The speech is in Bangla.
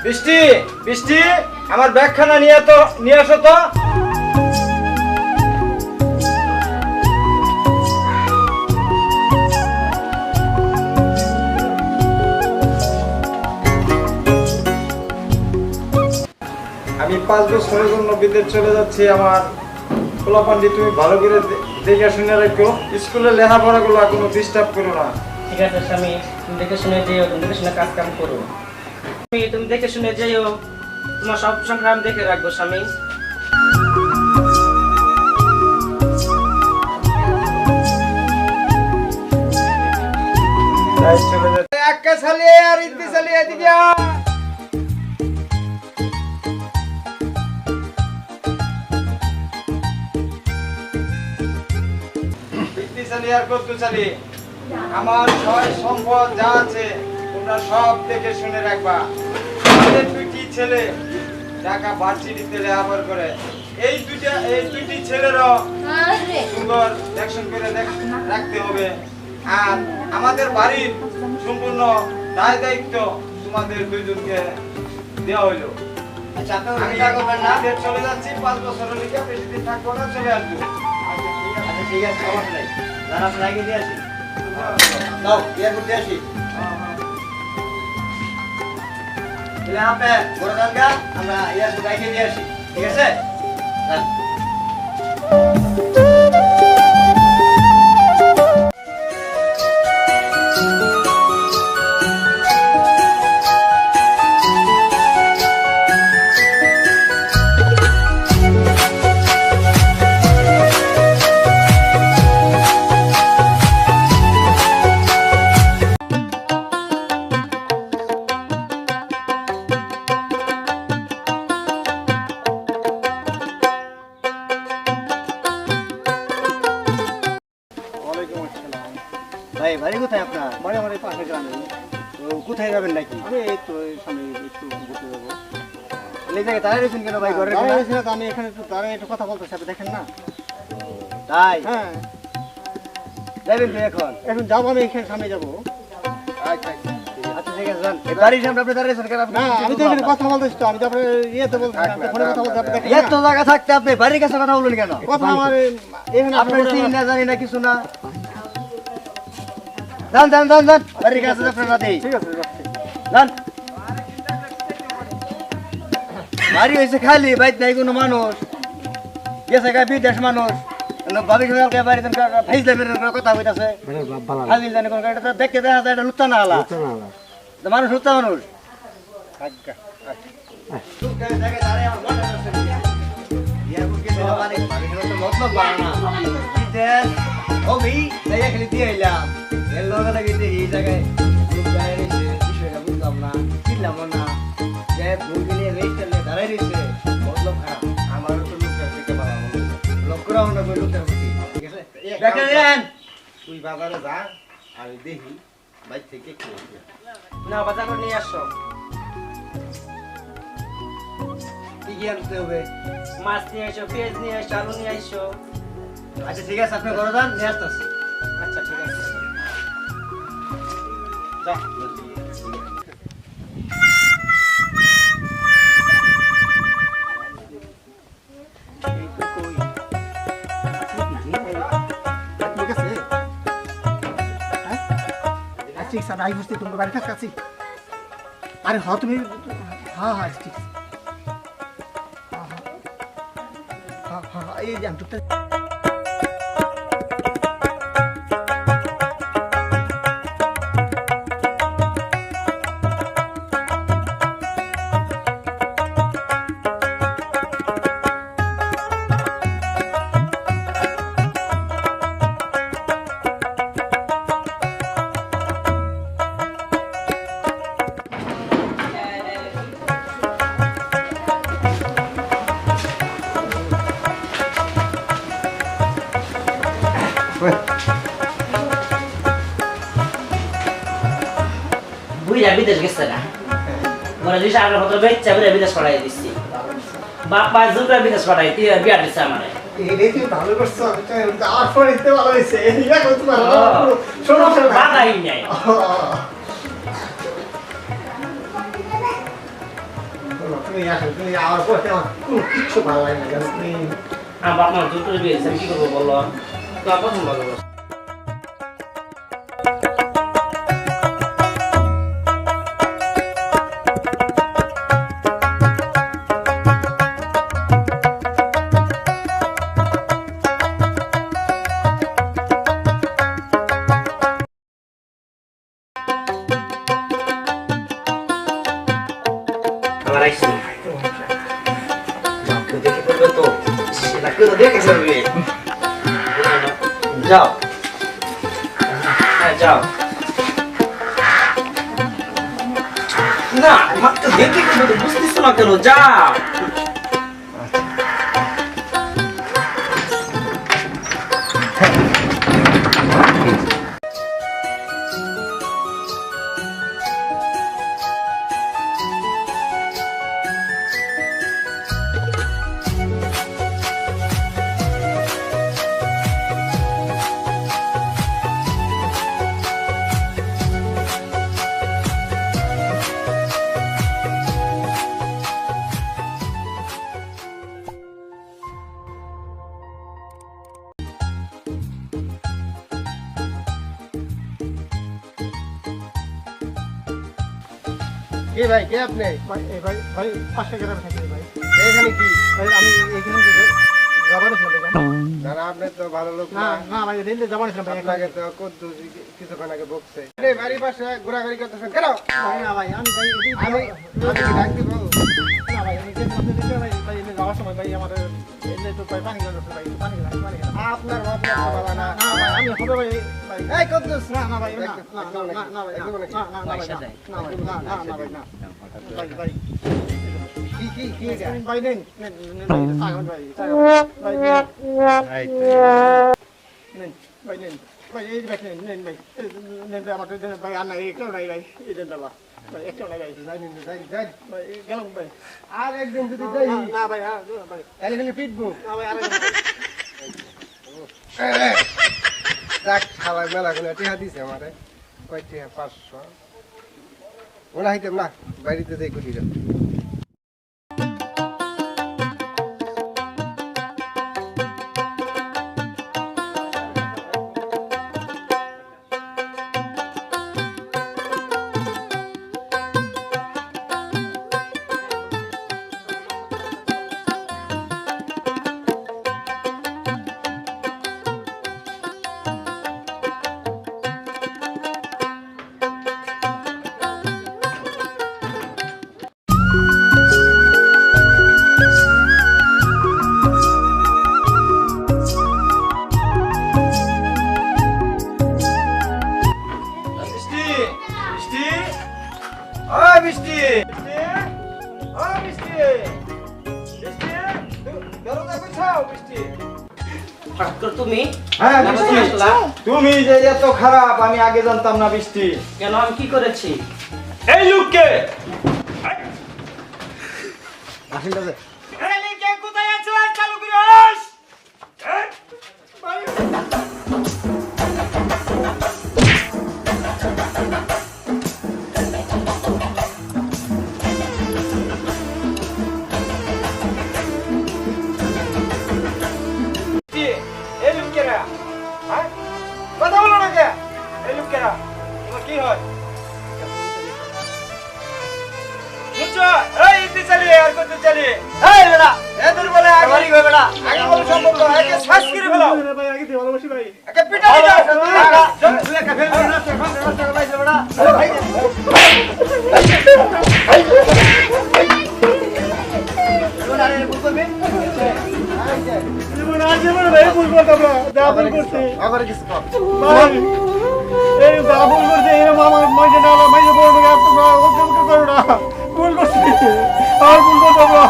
বৃষ্টি বৃষ্টি আমার ব্যাগখানা নিয়ে আসো তো। আমি 5 বছরের জন্য বিদেশ চলে যাচ্ছি। আমার পোলাপান্ডি তুমি ভালো করে দেখে শুনে রাখো, স্কুলে লেখাপড়াগুলো কোনো ডিস্টার্ব করো না। ঠিক আছে স্বামী, তুমি দেখে শুনে যেও, তুমি দেখে শুনে কাজ কাম করো। তুমি দেখে শুনে যেও, তোমার সব সংখ্যা আমি দেখে রাখবো স্বামী। চলে যাচ্ছে একা চালিয়ে আর ইতি চালিয়ে এদিকে আমার সয় সম্পদ যা আছে তোমরা সব দেখে শুনে রাখবা। আমাদের দুটি ছেলে ঢাকা ভার্সিটিতে লেখাপড়া করে, এই দুটি ছেলেরও সুন্দর দেখশন করে রাখতে হবে। আর আমাদের বাড়ির সম্পূর্ণ দায় দায়িত্ব তোমাদের দুইজনকে দেওয়া হইলো। আচ্ছা, আমি চলে যাচ্ছি, 5 বছরের লিখে বেশি দিন থাকবো না, চলে আসবো। আচ্ছা ঠিক আছে, সমস্যা নাই। দাঁড়া, আপনার আগে দিয়ে আসি। দাও, বিয়ে করতে আসি। তাহলে আপনি বড় জানগা, আমরা ইয়ার গাইকে দিয়ে আসি, ঠিক আছে? যান। ভাই, বাড়ি কোথায় আপনার? বাড়ি আমার এই পাশের গ্রামে। তো কোথায় যাবেন নাকি? আমি এই তো সামনে একটু ঘুরতে যাবো। এই জায়গায় দাঁড়িয়ে রয়েছেন কেন ভাই? ঘরের দাঁড়িয়ে কোণা? রয়েছি না তো, আমি এখানে একটু দাঁড়িয়ে একটু কথা বলতেছি, আপনি দেখেন না? তাই হ্যাঁ, যাবেন তো এখন? এখন যাবো, আমি এখানে সামনে যাবো। আচ্ছা ঠিক আছে, যান। এই বাড়ির সামনে আপনি দাঁড়িয়েছেন কেন? না, আমি তো এখানে কথা বলতেছি তো, আমি তো আপনার ইয়েতে বলতেছি, আপনি ফোনে কথা বলতে, আপনি দেখেন এত না? জায়গা থাকতে আপনি বাড়ির কাছে কথা বললেন কেন? কথা আমার এখানে আপনার চিনি না জানি না কিছু না। যান যান যান যান, বাড়ির কাছে আপনার না দেই। ঠিক আছে, যাচ্ছি। যান। বাড়ি হয়েছে খালি, বাড়িতে নাই কোনো মানুষ। গেছে গা বিদেশ মানুষ। ভাবি সবাই বাড়িতে ফাইজলামের কথা হইতাছে। হাজিল জানি কোন গাড়িটা দেখতে দেখা যায়, এটা লুচ্চা না হলা। মানুষ লুচ্চা মানুষ। তুই বাজারে যা, আমি দেখি বাইর থেকে না, বাজার করে নিয়ে আসো। কি কি আনতে হবে? মাছ নিয়ে এসো, পেঁয়াজ নিয়ে এসো, আলু নিয়ে এসো। আচ্ছা ঠিক আছে, আপনি ঘরে যান, নিয়ে আসতেছি। আচ্ছা ঠিক আছে। ঠিক আছে, হ্যাঁ ঠিক আছে, আমি বুঝতে তোমার বাড়ির কাছে আছি। আরে হ, তুমি হ্যাঁ হ্যাঁ ঠিক আছে, হ্যাঁ হ্যাঁ হ্যাঁ, এই যে আমটুকটা বুইরা বিদেশ গেছে না, মনে দিস আগের মতো বেচ্চা বুইরা বিদেশ পাঠাই দিচ্ছি। বাপ্পা জুটা বিদেশ পাঠাই বিয়া দিচ্ছে আমার। এই তুমি ভালো করছো, আমি তো আর পরে দিতে ভালো হয়েছে, দেখো তোমার সমস্যা নাই। বাধাই নাই। তুমি আসো তুমি আমার পথে আমার কোনো কিছু ভালো লাগে না জানো তুমি আমার বাপ মা জোর করে বিয়ে দিয়েছে, আমি কি করবো বলো? তোমার পছন্দ করবো। আবার আইসি দেখে করবে তো সেটা কেউ দেখে করবে। যাও, হ্যাঁ যাও। না মাত্র দেখে করবে তো, বুঝতেছ না কেন? যাও। কি ভাই কে আপনি ভাই ভাই ভাই পাশে গ্রামে থাকি ভাই এখানে কি ভাই আমি এইখানে যাবার ছিল ভাই দাদা আপনি তো ভালো লোক না না ভাই রেলে যাবার ছিল ভাই আপনাকে তো কদ্দুস কিছুক্ষণ আগে বকছে এই বাড়ির পাশে ঘোরাঘুরি করতেছেন কেন ভাই না ভাই আমি ভাই আমি আপনাকে ডাক দিব না ভাই আমি যেতে যেতে ভাই ভাই এনে যাওয়ার সময় ভাই আমার এনে তো ভাই পানি গেল ভাই পানি গেল আপনার মাথা ভালো না না ভাই আমি হবে ভাই ভাই এই কদ্দুস না না ভাই না না না না ভাই না না ভাই পয়সা দেয়। না ভাই না না না ভাই না ভাই ভাই কি এটা ভাই নেন নেন নেন ভাই ভাই ভাই নেন ভাই নেন ভাই এই ভাই নেন ভাই নেন ভাই আমার দেন ভাই আর নাই একটু নাই ভাই এই দেন দাও ভাই একটু নাই ভাই যাই যাই ভাই গেলাম ভাই আর একদিন যদি যাই না ভাই হ্যাঁ ভাই তাহলে খালি পিটবো না ভাই আর দেখ খালাই মেলা গুলো টিহা দিছে আমারে কয় টিহা 500 ওলা হইতাম না বাড়িতে যাই কুটি যাম বৃষ্টি বৃষ্টি ওই বৃষ্টি ওই বৃষ্টি বৃষ্টি দরজা গুছাও বৃষ্টি হঠাৎ করে তুমি? হ্যাঁ না, বৃষ্টি তুমি আসলা? তুমি যে এত খারাপ আমি আগে জানতাম না বৃষ্টি কেন, আমি কি করেছি? এই লোককে আসেন দাদা এই লোককে কোথায় আছো আর চালু করিস এই লোকেরা হ্যাঁ কথা বলো না কে এই লোকেরা তোমার কি হয় বুঝছো এই ইতি চালিয়ে আর কত চালিয়ে এই বেটা এদের বলে আগে বাড়ি গো বেটা আগে বলে সম্পর্ক একে শ্বাস করে ফেলাও ভাই আগে দিয়ে ভালোবাসি ভাই একে পিটা দিও তুই একটা ফেল না রাস্তা বাইছে বড়া ভাই তোরা রে ভুল করবে জীবন আজ জীবন ভাই ভুল করতাম না যা ভুল করছি আবার কিছু কর ভাই এই যা ভুল করছি এই মামা মাইজে না মাইজে বলবে তোমরা ওকে করো না ভুল করছি আর ভুল করতাম না